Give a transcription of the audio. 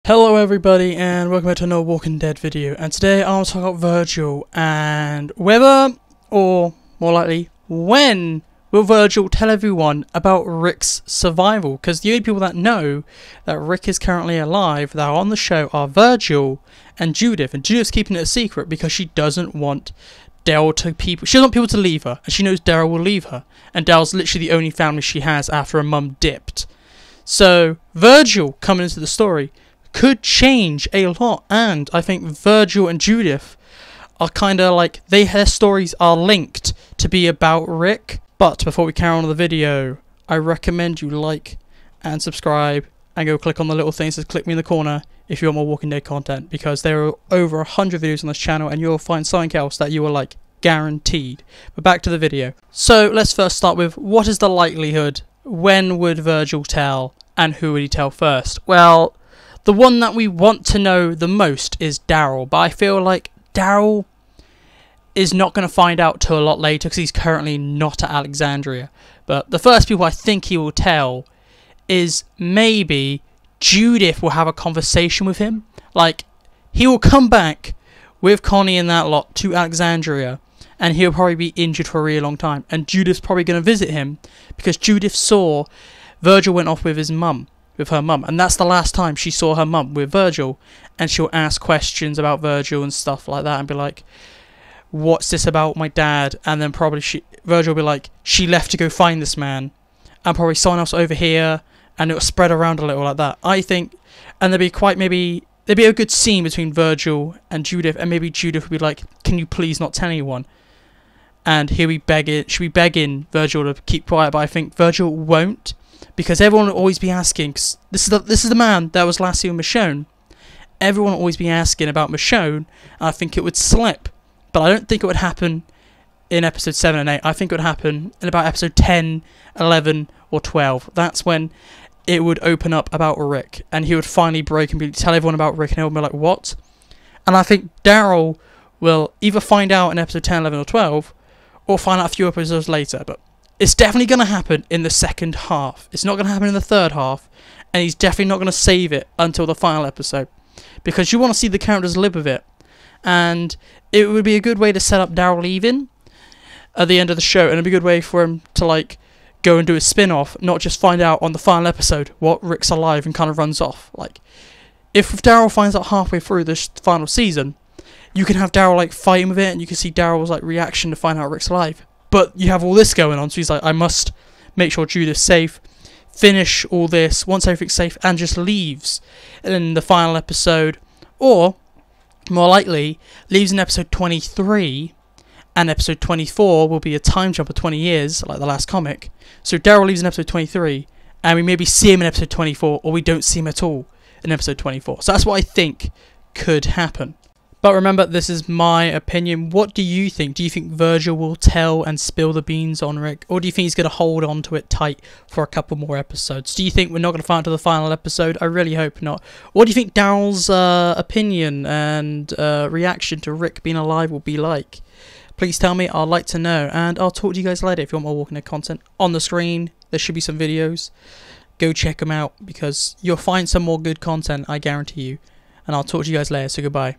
Hello everybody and welcome back to another Walking Dead video, and today I want to talk about Virgil and whether, or more likely when, will Virgil tell everyone about Rick's survival, because the only people that know that Rick is currently alive that are on the show are Virgil and Judith's keeping it a secret because she doesn't want Daryl to she doesn't want people to leave her, and she knows Daryl will leave her, and Daryl's literally the only family she has after her mum dipped. So Virgil coming into the story could change a lot, and I think Virgil and Judith are kind of like, their stories are linked to be about Rick. But before we carry on with the video, I recommend you like and subscribe and go click on the little thing that says click me in the corner if you want more Walking Dead content, because there are over 100 videos on this channel and you'll find something else that you are like guaranteed. But back to the video. So let's first start with, what is the likelihood? When would Virgil tell, and who would he tell first? Well, the one that we want to know the most is Daryl, but I feel like Daryl is not going to find out till a lot later because he's currently not at Alexandria. But the first people I think he will tell is maybe Judith will have a conversation with him. Like, he will come back with Connie and that lot to Alexandria, and he'll probably be injured for a really long time. And Judith's probably going to visit him because Judith saw Virgil went off with her mum, and that's the last time she saw her mum with Virgil, and she'll ask questions about Virgil and stuff like that and be like, what's this about my dad? And then probably Virgil will be like, she left to go find this man, and probably someone else over here, and it'll spread around a little like that, I think. And there'd be a good scene between Virgil and Judith, and maybe Judith would be like, can you please not tell anyone? And she'll be begging Virgil to keep quiet, but I think Virgil won't, because everyone will always be asking, 'cause this is the man that was last seen with Michonne. Everyone will always be asking about Michonne, and I think it would slip. But I don't think it would happen in episode 7 and 8. I think it would happen in about episode 10, 11, or 12. That's when it would open up about Rick, and he would finally break and tell everyone about Rick, and everyone would be like, what? And I think Daryl will either find out in episode 10, 11, or 12, or find out a few episodes later. But it's definitely going to happen in the second half. It's not going to happen in the third half, and he's definitely not going to save it until the final episode, because you want to see the characters live with it. And it would be a good way to set up Daryl leaving at the end of the show, and it'd be a good way for him to like go and do a spin-off, not just find out on the final episode what Rick's alive and kind of runs off. Like, if Daryl finds out halfway through this final season, you can have Daryl like fighting with it, and you can see Daryl's like reaction to find out Rick's alive. But you have all this going on, so he's like, I must make sure Judith's safe, finish all this, once everything's safe, and just leaves in the final episode. Or, more likely, leaves in episode 23, and episode 24 will be a time jump of 20 years, like the last comic. So Daryl leaves in episode 23, and we maybe see him in episode 24, or we don't see him at all in episode 24. So that's what I think could happen. But remember, this is my opinion. What do you think? Do you think Virgil will tell and spill the beans on Rick? Or do you think he's going to hold on to it tight for a couple more episodes? Do you think we're not going to find out to the final episode? I really hope not. What do you think Daryl's opinion and reaction to Rick being alive will be like? Please tell me. I'd like to know. And I'll talk to you guys later. If you want more Walking Dead content on the screen, there should be some videos. Go check them out, because you'll find some more good content, I guarantee you. And I'll talk to you guys later. So goodbye.